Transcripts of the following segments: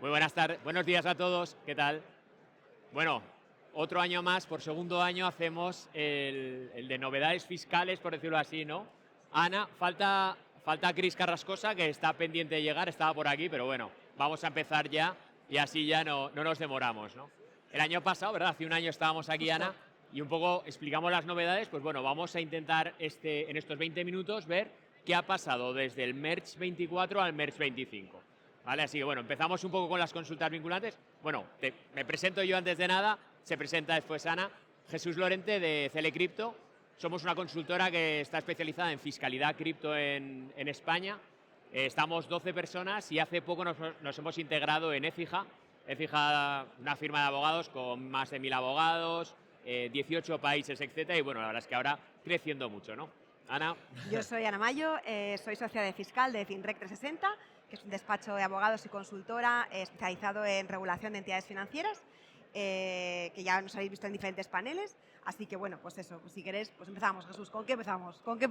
Muy buenas tardes, buenos días a todos, ¿qué tal? Bueno, otro año más, por segundo año hacemos el de novedades fiscales, por decirlo así, ¿no? Ana, falta Cris Carrascosa, que está pendiente de llegar, estaba por aquí, pero bueno, vamos a empezar ya y así ya no nos demoramos, ¿no? El año pasado, ¿verdad? Hace un año estábamos aquí, Justo. Ana, y un poco explicamos las novedades, pues bueno, vamos a intentar en estos 20 minutos ver qué ha pasado desde el Merch 24 al Merch 25. ¿Vale? Así que bueno, empezamos un poco con las consultas vinculantes. Bueno, me presento yo antes de nada, se presenta después Ana. Jesús Lorente de Celecrypto. Somos una consultora que está especializada en fiscalidad cripto en España. Estamos 12 personas y hace poco nos hemos integrado en Écija. Écija, una firma de abogados con más de 1000 abogados, 18 países, etcétera. Y bueno, la verdad es que ahora creciendo mucho, ¿no? Ana. Yo soy Ana Mayo, soy socia de fiscal de FinRec 360, que es un despacho de abogados y consultora especializado en regulación de entidades financieras, que ya nos habéis visto en diferentes paneles. Así que bueno, pues eso, pues si queréis, pues empezamos. Jesús, ¿con qué empezamos? ¿Con ¿Con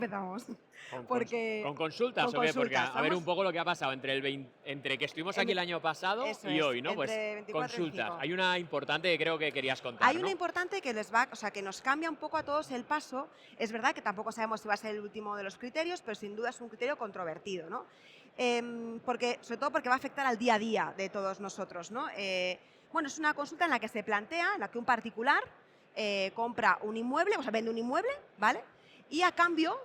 consultas con o qué? Porque consultas, a ver un poco lo que ha pasado entre que estuvimos aquí el año pasado eso y es, hoy, ¿no? Pues entre 24 y consultas. 25. Hay una importante que creo que querías contar, Hay ¿no? una importante que que nos cambia un poco a todos el paso. Es verdad que tampoco sabemos si va a ser el último de los criterios, pero sin duda es un criterio controvertido, ¿no? Sobre todo porque va a afectar al día a día de todos nosotros, ¿no? Bueno, es una consulta en la que se plantea, en la que un particular compra un inmueble, o sea, vende un inmueble, ¿vale? Y a cambio,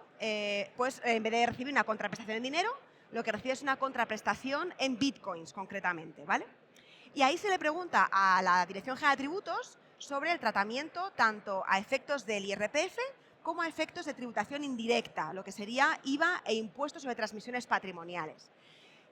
pues en vez de recibir una contraprestación en dinero, lo que recibe es una contraprestación en bitcoins, concretamente, ¿vale? Y ahí se le pregunta a la Dirección General de Tributos sobre el tratamiento tanto a efectos del IRPF como a efectos de tributación indirecta, lo que sería IVA e impuestos sobre transmisiones patrimoniales.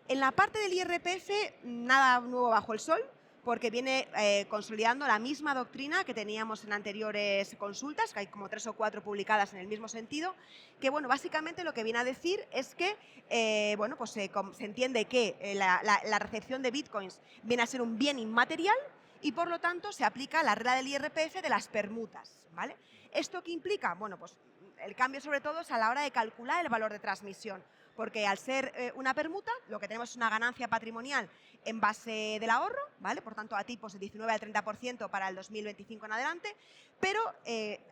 En la parte del IRPF, nada nuevo bajo el sol, porque viene consolidando la misma doctrina que teníamos en anteriores consultas, que hay como 3 o 4 publicadas en el mismo sentido, que bueno, básicamente lo que viene a decir es que bueno, pues se entiende que la recepción de bitcoins viene a ser un bien inmaterial y por lo tanto se aplica la regla del IRPF de las permutas, ¿vale? ¿Esto qué implica? Bueno, pues el cambio sobre todo es a la hora de calcular el valor de transmisión, porque al ser una permuta, lo que tenemos es una ganancia patrimonial en base del ahorro, ¿vale? Por tanto, a tipos de 19 al 30% para el 2025 en adelante, pero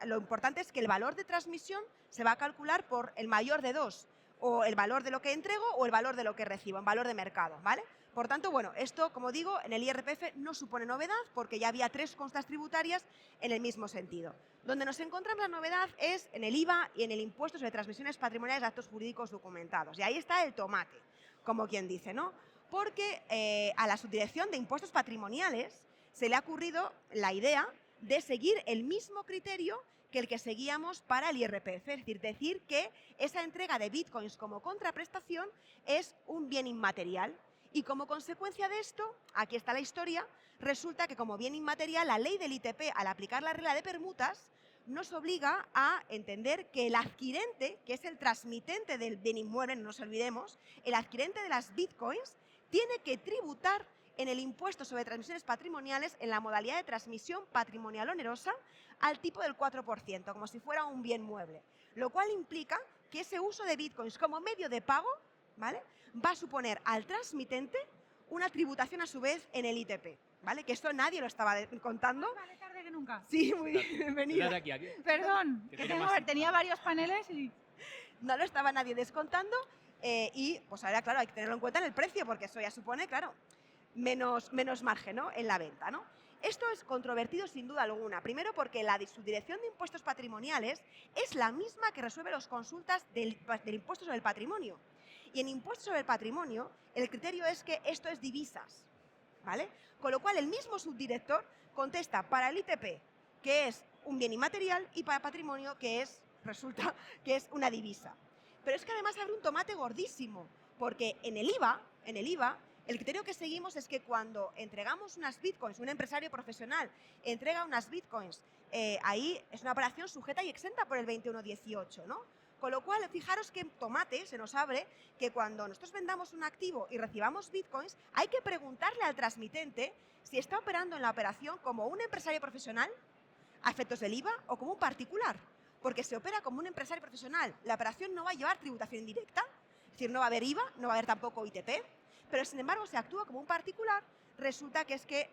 lo importante es que el valor de transmisión se va a calcular por el mayor de dos, o el valor de lo que entrego o el valor de lo que recibo, en valor de mercado, ¿vale? Por tanto, bueno, esto, como digo, en el IRPF no supone novedad porque ya había 3 constas tributarias en el mismo sentido. Donde nos encontramos la novedad es en el IVA y en el impuesto sobre transmisiones patrimoniales de actos jurídicos documentados. Y ahí está el tomate, como quien dice, ¿no? Porque a la Subdirección de Impuestos Patrimoniales se le ha ocurrido la idea de seguir el mismo criterio que el que seguíamos para el IRPF, es decir que esa entrega de bitcoins como contraprestación es un bien inmaterial. Y como consecuencia de esto, aquí está la historia, resulta que como bien inmaterial la ley del ITP, al aplicar la regla de permutas, nos obliga a entender que el adquirente, que es el transmitente del bien inmueble, no nos olvidemos, el adquirente de las bitcoins tiene que tributar en el impuesto sobre transmisiones patrimoniales en la modalidad de transmisión patrimonial onerosa al tipo del 4%, como si fuera un bien mueble. Lo cual implica que ese uso de bitcoins como medio de pago, ¿vale?, va a suponer al transmitente una tributación a su vez en el ITP, ¿vale? Que esto nadie lo estaba contando. Vale, tarde que nunca. Sí, muy bien, bienvenida. Aquí. Perdón, Que que tiene más- tenía varios paneles y... No lo estaba nadie descontando y pues ahora, claro, hay que tenerlo en cuenta en el precio porque eso ya supone, claro, menos margen, ¿no?, en la venta, ¿no? Esto es controvertido sin duda alguna. Primero porque la Subdirección de Impuestos Patrimoniales es la misma que resuelve las consultas del impuesto sobre el patrimonio. Y en impuesto sobre el patrimonio el criterio es que esto es divisas, ¿vale? Con lo cual el mismo subdirector contesta para el ITP, que es un bien inmaterial, y para patrimonio, que resulta que es una divisa. Pero es que además abre un tomate gordísimo, porque en el IVA, el criterio que seguimos es que cuando entregamos unas bitcoins, un empresario profesional entrega unas bitcoins, ahí es una operación sujeta y exenta por el 21.18, ¿no? Con lo cual, fijaros qué tomate se nos abre, que cuando nosotros vendamos un activo y recibamos bitcoins, hay que preguntarle al transmitente si está operando en la operación como un empresario profesional a efectos del IVA o como un particular. Porque si opera como un empresario profesional, la operación no va a llevar tributación indirecta, es decir, no va a haber IVA, no va a haber tampoco ITP, pero sin embargo, si actúa como un particular, resulta que es que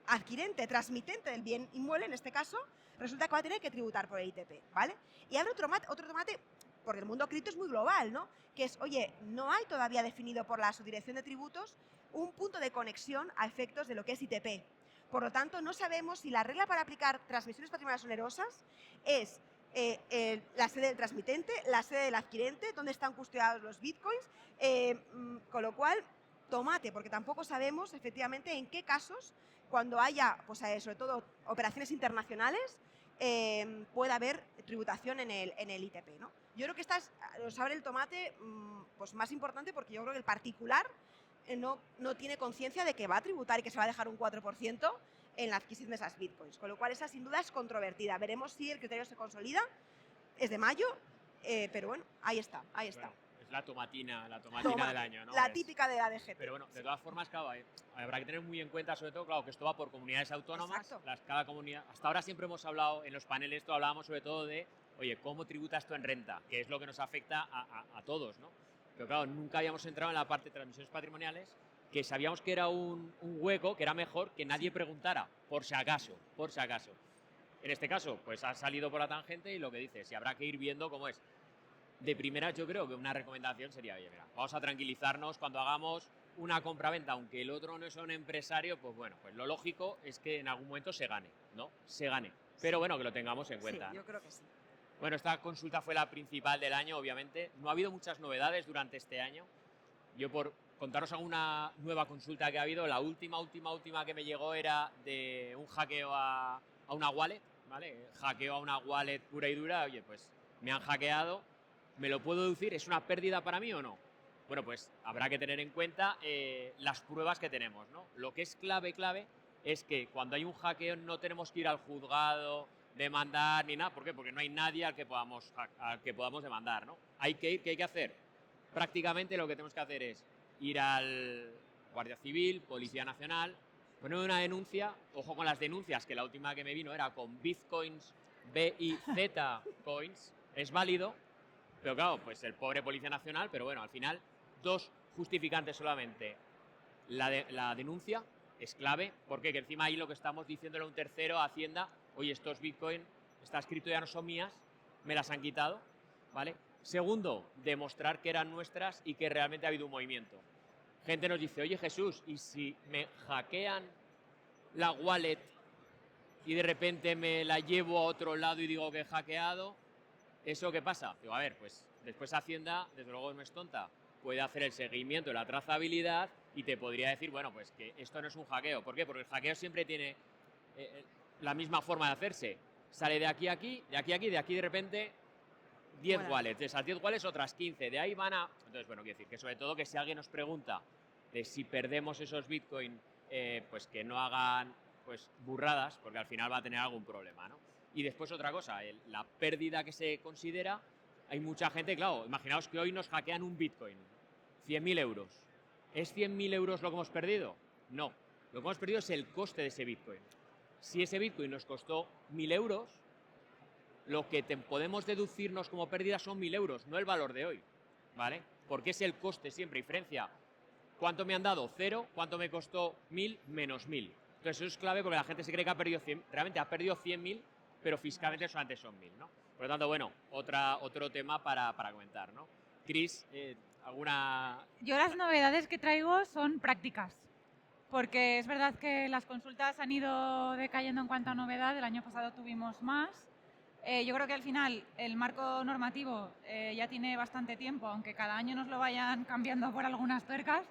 adquirente, transmitente del bien inmueble, en este caso, resulta que va a tener que tributar por el ITP, ¿vale? Y abre otro tomate, porque el mundo cripto es muy global, ¿no? Que es, oye, no hay todavía definido por la Subdirección de Tributos un punto de conexión a efectos de lo que es ITP. Por lo tanto, no sabemos si la regla para aplicar transmisiones patrimoniales onerosas es la sede del transmitente, la sede del adquirente, dónde están custodiados los bitcoins, con lo cual, tomate, porque tampoco sabemos efectivamente en qué casos, cuando haya, pues sobre todo, operaciones internacionales, puede haber tributación en el ITP, ¿no? Yo creo que nos abre el tomate pues más importante, porque yo creo que el particular no tiene conciencia de que va a tributar y que se va a dejar un 4% en la adquisición de esas bitcoins, con lo cual esa sin duda es controvertida. Veremos si el criterio se consolida, es de mayo, pero bueno, ahí está. Bueno, es la tomatina del año, ¿no? La típica de la DGT. Pero bueno, de todas formas, claro, habrá que tener muy en cuenta, sobre todo, claro, que esto va por comunidades autónomas. Exacto. Cada comunidad, hasta ahora siempre hemos hablado, en los paneles hablábamos sobre todo de, oye, ¿cómo tributas tú en renta? Que es lo que nos afecta a todos, ¿no? Pero claro, nunca habíamos entrado en la parte de transmisiones patrimoniales, que sabíamos que era un hueco, que era mejor que nadie preguntara, por si acaso. En este caso, pues ha salido por la tangente y lo que dices, y habrá que ir viendo cómo es. De primera, yo creo que una recomendación sería, oye, mira, vamos a tranquilizarnos cuando hagamos una compraventa, aunque el otro no es un empresario, pues bueno, pues lo lógico es que en algún momento se gane, ¿no? Se gane. Pero bueno, que lo tengamos en cuenta. Sí, yo creo que sí. Bueno, esta consulta fue la principal del año, obviamente. No ha habido muchas novedades durante este año. Yo, por contaros alguna nueva consulta que ha habido, la última que me llegó era de un hackeo a una wallet, ¿vale? Hackeo a una wallet pura y dura, oye, pues me han hackeado, ¿me lo puedo deducir? ¿Es una pérdida para mí o no? Bueno, pues habrá que tener en cuenta las pruebas que tenemos, ¿no? Lo que es clave es que cuando hay un hackeo no tenemos que ir al juzgado, demandar ni nada. ¿Por qué? Porque no hay nadie al que podamos demandar, ¿no? ¿Qué hay que hacer? Prácticamente lo que tenemos que hacer es ir al Guardia Civil, Policía Nacional, poner una denuncia. Ojo con las denuncias, que la última que me vino era con Bitcoins, BIZ coins, es válido, pero claro, pues el pobre Policía Nacional, pero bueno, al final, 2 justificantes solamente. La denuncia es clave, porque encima ahí lo que estamos diciéndole a un tercero, a Hacienda, oye, estos Bitcoin, estas cripto ya no son mías, me las han quitado, ¿vale? Segundo, demostrar que eran nuestras y que realmente ha habido un movimiento. Gente nos dice, oye Jesús, ¿y si me hackean la wallet y de repente me la llevo a otro lado y digo que he hackeado? ¿Eso qué pasa? Digo, a ver, pues después Hacienda, desde luego no es tonta, puede hacer el seguimiento, la trazabilidad y te podría decir, bueno, pues que esto no es un hackeo. ¿Por qué? Porque el hackeo siempre tiene la misma forma de hacerse. Sale de aquí a aquí, de aquí a aquí, de aquí de repente 10 wallets, de esas 10 wallets otras 15, de ahí van a... Entonces, bueno, quiero decir que sobre todo que si alguien nos pregunta de si perdemos esos Bitcoin, pues que no hagan pues burradas, porque al final va a tener algún problema, ¿no? Y después otra cosa, la pérdida que se considera, hay mucha gente, claro, imaginaos que hoy nos hackean un Bitcoin, 100.000 euros. ¿Es 100.000 euros lo que hemos perdido? No, lo que hemos perdido es el coste de ese Bitcoin. Si ese Bitcoin nos costó 1.000 euros, lo que podemos deducirnos como pérdida son 1.000 euros, no el valor de hoy, ¿vale? Porque es el coste siempre, diferencia. ¿Cuánto me han dado? 0, ¿cuánto me costó? 1.000 menos 1.000. Entonces eso es clave porque la gente se cree que ha perdido 100, realmente ha perdido 100.000, pero fiscalmente solamente son 1.000, ¿no? Por lo tanto, bueno, otro tema para comentar, ¿no? Cris, ¿alguna...? Yo las novedades que traigo son prácticas, porque es verdad que las consultas han ido decayendo en cuanto a novedad. El año pasado tuvimos más. Yo creo que al final el marco normativo ya tiene bastante tiempo, aunque cada año nos lo vayan cambiando por algunas tuercas,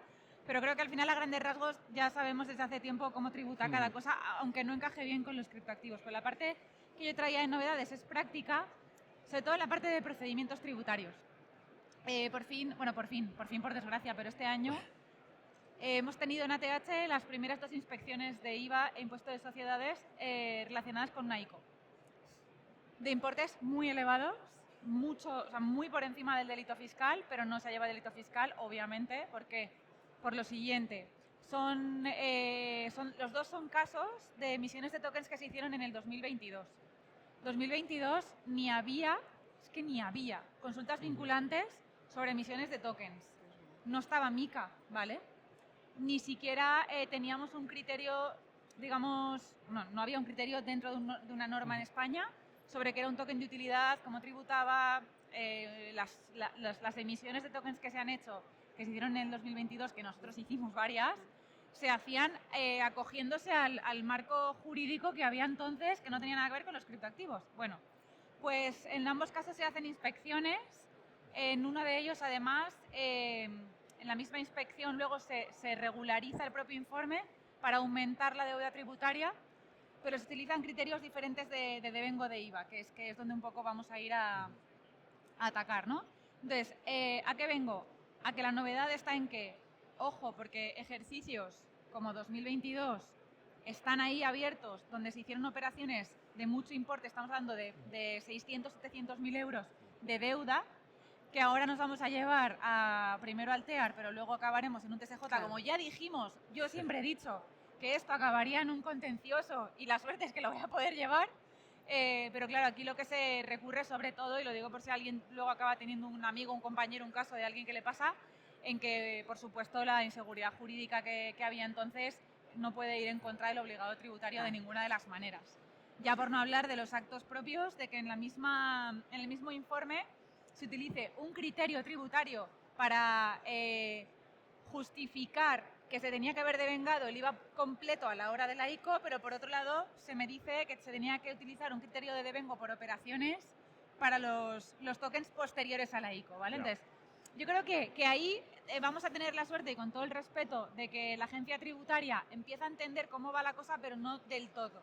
pero creo que al final a grandes rasgos ya sabemos desde hace tiempo cómo tributa cada cosa, aunque no encaje bien con los criptoactivos. Pues la parte que yo traía de novedades es práctica, sobre todo la parte de procedimientos tributarios. Por fin, por desgracia, pero este año hemos tenido en ATH las primeras 2 inspecciones de IVA e impuesto de sociedades relacionadas con una ICO. De importes muy elevados, muy por encima del delito fiscal, pero no se lleva delito fiscal, obviamente. ¿Por qué? Por lo siguiente, los dos son casos de emisiones de tokens que se hicieron en el 2022. 2022 ni había consultas vinculantes sobre emisiones de tokens. No estaba MiCA, ¿vale? ni siquiera teníamos un criterio, digamos, no había un criterio dentro de una norma en España sobre qué era un token de utilidad, cómo tributaba, las emisiones de tokens que se han hecho, que se hicieron en el 2022, que nosotros hicimos varias, se hacían acogiéndose al marco jurídico que había entonces, que no tenía nada que ver con los criptoactivos. Bueno, pues en ambos casos se hacen inspecciones. En uno de ellos, además, en la misma inspección luego se regulariza el propio informe para aumentar la deuda tributaria, pero se utilizan criterios diferentes de devengo de IVA, que es donde un poco vamos a ir a atacar, ¿no? Entonces, ¿a qué vengo? A que la novedad está en que, ojo, porque ejercicios como 2022 están ahí abiertos, donde se hicieron operaciones de mucho importe, estamos hablando de 600, 700.000 euros de deuda, que ahora nos vamos a llevar primero al TEAR, pero luego acabaremos en un TSJ. Claro. Como ya dijimos, yo siempre he dicho que esto acabaría en un contencioso y la suerte es que lo voy a poder llevar, pero claro, aquí lo que se recurre sobre todo, y lo digo por si alguien luego acaba teniendo un amigo, un compañero, un caso de alguien que le pasa, en que, por supuesto, la inseguridad jurídica que había entonces no puede ir en contra del obligado tributario de ninguna de las maneras. Ya por no hablar de los actos propios, de que en el mismo informe se utilice un criterio tributario para justificar que se tenía que haber devengado el IVA completo a la hora de la ICO, pero por otro lado se me dice que se tenía que utilizar un criterio de devengo por operaciones para los tokens posteriores a la ICO, ¿vale? Claro. Entonces, yo creo que ahí vamos a tener la suerte, y con todo el respeto, de que la agencia tributaria empieza a entender cómo va la cosa, pero no del todo.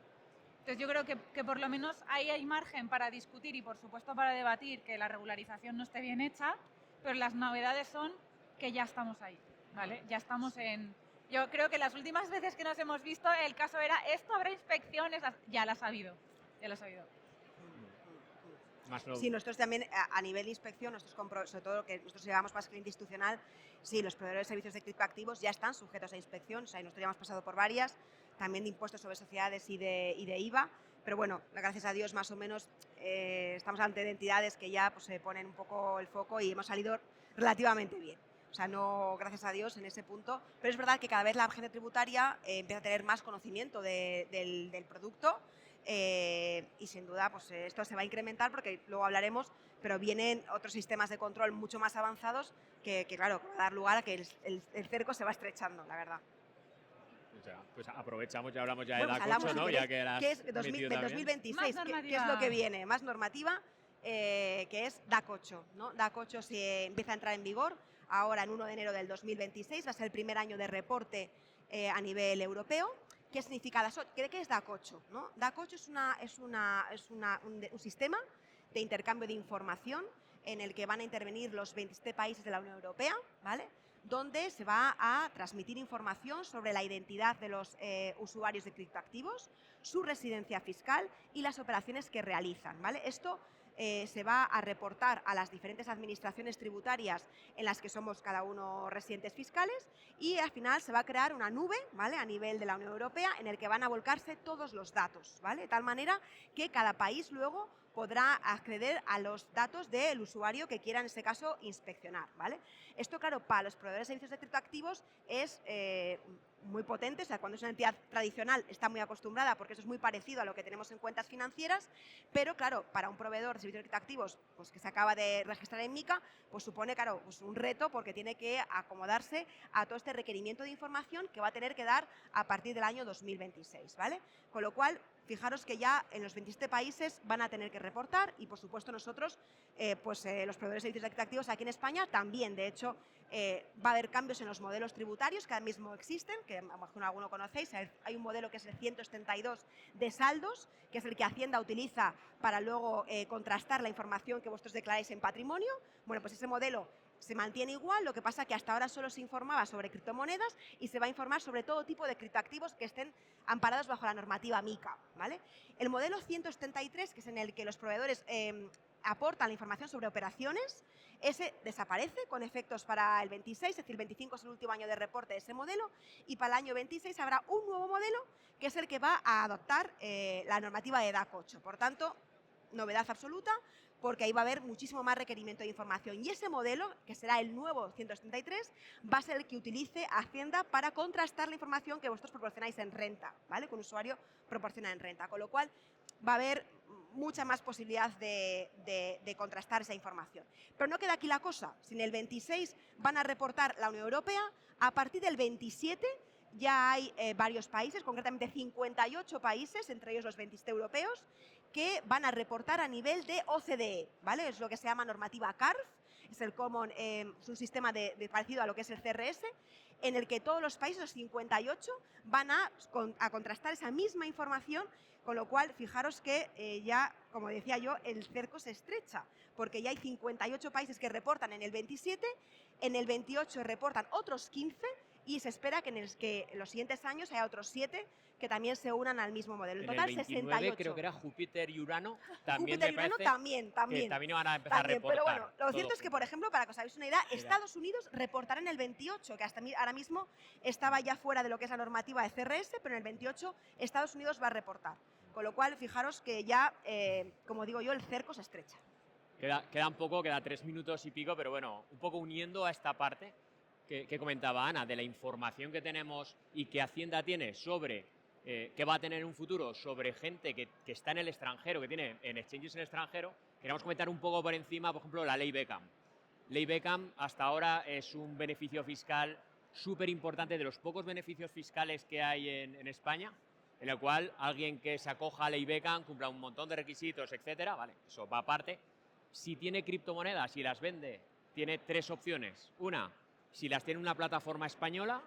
Entonces yo creo que por lo menos ahí hay margen para discutir y por supuesto para debatir que la regularización no esté bien hecha, pero las novedades son que ya estamos ahí, ¿vale? Ya estamos en... Yo creo que las últimas veces que nos hemos visto el caso era, esto habrá inspecciones, ya las ha habido, ya las ha habido. Sí, nosotros también a nivel de inspección, sobre todo lo que nosotros llevamos más cliente institucional, sí, los proveedores de servicios de criptoactivos ya están sujetos a inspección, o sea, nosotros ya hemos pasado por varias, también de impuestos sobre sociedades y de IVA, pero bueno, gracias a Dios más o menos estamos ante de entidades que ya pues, se ponen un poco el foco y hemos salido relativamente bien. O sea, no, gracias a Dios en ese punto, pero es verdad que cada vez la agencia tributaria empieza a tener más conocimiento del producto. Y sin duda pues esto se va a incrementar porque luego hablaremos, pero vienen otros sistemas de control mucho más avanzados que claro, va a dar lugar a que el cerco se va estrechando, la verdad. O sea, pues aprovechamos y hablamos ya bueno, de DAC 8, ¿no? Ya que ¿qué es del 2026? ¿Qué es lo que viene? Más normativa, que es DAC 8, ¿no? DAC 8 se empieza a entrar en vigor ahora en 1 de enero del 2026, va a ser el primer año de reporte a nivel europeo. ¿Qué significa DAC 8? ¿Qué es DAC 8? ¿No? DAC 8 es un sistema de intercambio de información en el que van a intervenir los 27 países de la Unión Europea, ¿vale? Donde se va a transmitir información sobre la identidad de los usuarios de criptoactivos, su residencia fiscal y las operaciones que realizan, ¿vale? Esto se va a reportar a las diferentes administraciones tributarias en las que somos cada uno residentes fiscales y al final se va a crear una nube, ¿vale? A nivel de la Unión Europea en el que van a volcarse todos los datos, ¿vale? De tal manera que cada país luego podrá acceder a los datos del usuario que quiera en este caso inspeccionar, ¿vale? Esto, claro, para los proveedores de servicios de criptoactivos es muy potente, o sea, cuando es una entidad tradicional está muy acostumbrada porque eso es muy parecido a lo que tenemos en cuentas financieras, pero claro, para un proveedor de servicios de criptoactivos pues, que se acaba de registrar en MiCA, pues supone, claro, pues un reto porque tiene que acomodarse a todo este requerimiento de información que va a tener que dar a partir del año 2026, ¿vale? Con lo cual, fijaros que ya en los 27 países van a tener que reportar y, por supuesto, nosotros, los proveedores de servicios de criptoactivos aquí en España también. De hecho, va a haber cambios en los modelos tributarios que ahora mismo existen, que a lo mejor alguno conocéis. Hay un modelo que es el 172 de saldos, que es el que Hacienda utiliza para luego contrastar la información que vosotros declaráis en patrimonio. Bueno, pues ese modelo se mantiene igual, lo que pasa que hasta ahora solo se informaba sobre criptomonedas y se va a informar sobre todo tipo de criptoactivos que estén amparados bajo la normativa MiCA, ¿vale? El modelo 173, que es en el que los proveedores aportan la información sobre operaciones, ese desaparece con efectos para el 26, es decir, el 25 es el último año de reporte de ese modelo y para el año 26 habrá un nuevo modelo que es el que va a adoptar la normativa de DAC 8. Por tanto, novedad absoluta, porque ahí va a haber muchísimo más requerimiento de información. Y ese modelo, que será el nuevo 173, va a ser el que utilice Hacienda para contrastar la información que vosotros proporcionáis en renta, ¿vale? Que un usuario proporciona en renta, con lo cual va a haber mucha más posibilidad de contrastar esa información. Pero no queda aquí la cosa. Si en el 26 van a reportar la Unión Europea, a partir del 27 ya hay varios países, concretamente 58 países, entre ellos los 27 europeos, que van a reportar a nivel de OCDE, ¿vale? Es lo que se llama normativa CARF, es el Common, es un sistema parecido a lo que es el CRS, en el que todos los países, los 58, van a contrastar esa misma información, con lo cual, fijaros que ya, como decía yo, el cerco se estrecha, porque ya hay 58 países que reportan en el 27, en el 28 reportan otros 15, y se espera que en los siguientes años haya otros 7 que también se unan al mismo modelo. En total, el 29 68. creo que era Júpiter y Urano. También Júpiter y Urano también. Que también van a empezar a reportar. Pero bueno, lo cierto es que, por junto. ejemplo, para que os hagáis una idea, Estados Unidos reportará en el 28, que hasta ahora mismo estaba ya fuera de lo que es la normativa de CRS, pero en el 28 Estados Unidos va a reportar. Con lo cual, fijaros que ya, como digo yo, el cerco se estrecha. Queda un poco, queda 3 minutos y pico, pero bueno, un poco uniendo a esta parte que comentaba Ana, de la información que tenemos y que Hacienda tiene sobre que va a tener en un futuro sobre gente que está en el extranjero, que tiene en exchanges en el extranjero. Queremos comentar un poco por encima, por ejemplo, la ley Beckham. Ley Beckham hasta ahora es un beneficio fiscal súper importante, de los pocos beneficios fiscales que hay en España, en el cual alguien que se acoja a ley Beckham cumpla un montón de requisitos, etcétera, vale, eso va aparte. Si tiene criptomonedas y las vende, tiene 3 opciones. Una, si las tiene en una plataforma española,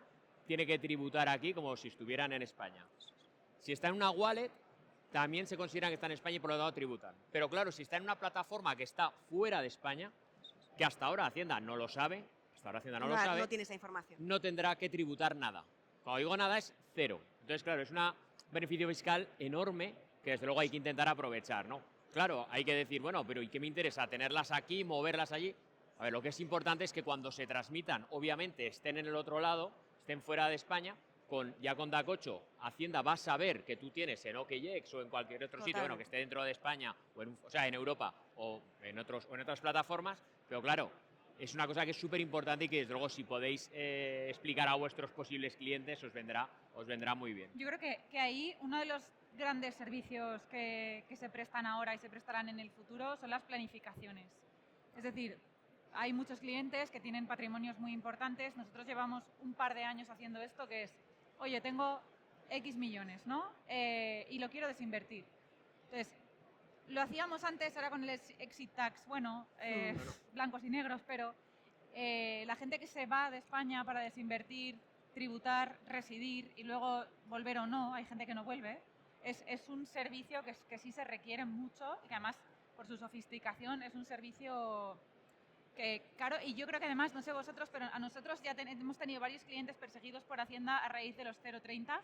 tiene que tributar aquí como si estuvieran en España. Si está en una wallet, también se considera que está en España y por lo tanto tributan. Pero claro, si está en una plataforma que está fuera de España, que hasta ahora Hacienda no lo sabe, No tiene esa información. no tendrá que tributar nada. Cuando digo nada es 0. Entonces, claro, es un beneficio fiscal enorme que desde luego hay que intentar aprovechar, ¿no? Claro, hay que decir, bueno, pero ¿y qué me interesa? ¿Tenerlas aquí, moverlas allí? A ver, lo que es importante es que cuando se transmitan, obviamente estén en el otro lado, estén fuera de España, ya con DAC 8, Hacienda va a saber que tú tienes en OKX o en cualquier otro sitio, bueno, que esté dentro de España, o sea, en Europa o en otras plataformas, pero claro, es una cosa que es súper importante y que desde luego si podéis explicar a vuestros posibles clientes os vendrá muy bien. Yo creo que ahí uno de los grandes servicios que se prestan ahora y se prestarán en el futuro son las planificaciones. Es decir, hay muchos clientes que tienen patrimonios muy importantes. Nosotros llevamos un par de años haciendo esto, que es, oye, tengo X millones, ¿no? Y lo quiero desinvertir. Entonces, lo hacíamos antes, ahora con el exit tax, bueno, blancos y negros, pero la gente que se va de España para desinvertir, tributar, residir y luego volver o no, hay gente que no vuelve, es un servicio que sí se requiere mucho y que además, por su sofisticación, es un servicio que, claro, y yo creo que además, no sé vosotros, pero a nosotros ya hemos tenido varios clientes perseguidos por Hacienda a raíz de los 030.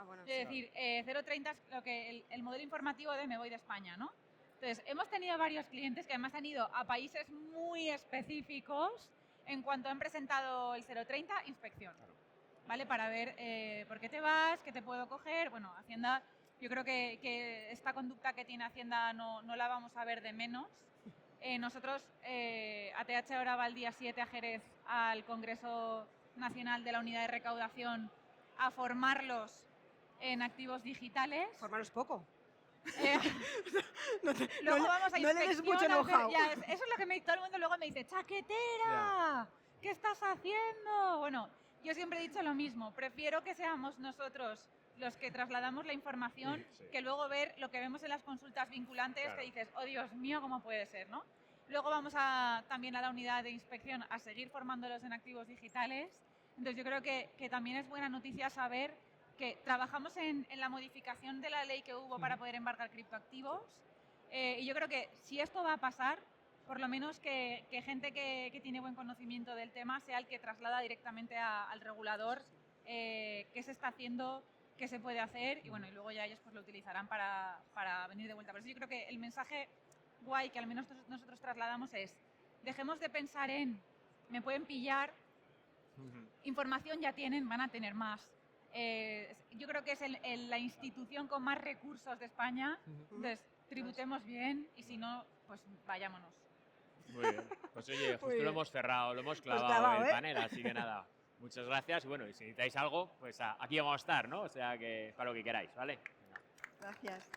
Bueno, Es decir, 030 es lo que el modelo informativo de me voy de España, ¿no? Entonces, hemos tenido varios clientes que además han ido a países muy específicos en cuanto han presentado el 030, inspección, ¿vale? Para ver por qué te vas, qué te puedo coger. Bueno, Hacienda, yo creo que esta conducta que tiene Hacienda no la vamos a ver de menos. Nosotros, ATH ahora va el día 7 a Jerez al Congreso Nacional de la Unidad de Recaudación a formarlos en activos digitales. Formaros poco. Luego vamos a no le des mucho inspección, know-how. eso es lo que todo el mundo luego me dice, ¡chaquetera! ¿Qué estás haciendo? Bueno, yo siempre he dicho lo mismo, prefiero que seamos nosotros los que trasladamos la información, que luego ver lo que vemos en las consultas vinculantes, que dices, oh Dios mío, ¿cómo puede ser, no? Luego vamos también a la unidad de inspección a seguir formándolos en activos digitales. Entonces yo creo que también es buena noticia saber que trabajamos en la modificación de la ley que hubo para poder embargar criptoactivos. Y yo creo que si esto va a pasar, por lo menos que gente que tiene buen conocimiento del tema sea el que traslada directamente al regulador qué se está haciendo, qué se puede hacer, y bueno, y luego ya ellos pues lo utilizarán para venir de vuelta. Por eso yo creo que el mensaje guay que al menos nosotros trasladamos es, dejemos de pensar en, me pueden pillar, información ya tienen, van a tener más. Yo creo que es la institución con más recursos de España, entonces tributemos bien y si no, pues vayámonos. Muy bien. Pues oye, justo bien. lo hemos cerrado, lo hemos clavado clavado, el ¿eh? panel, así que nada. Muchas gracias y bueno, y si necesitáis algo, pues aquí vamos a estar, ¿no? O sea que para lo que queráis, ¿vale? Venga. Gracias.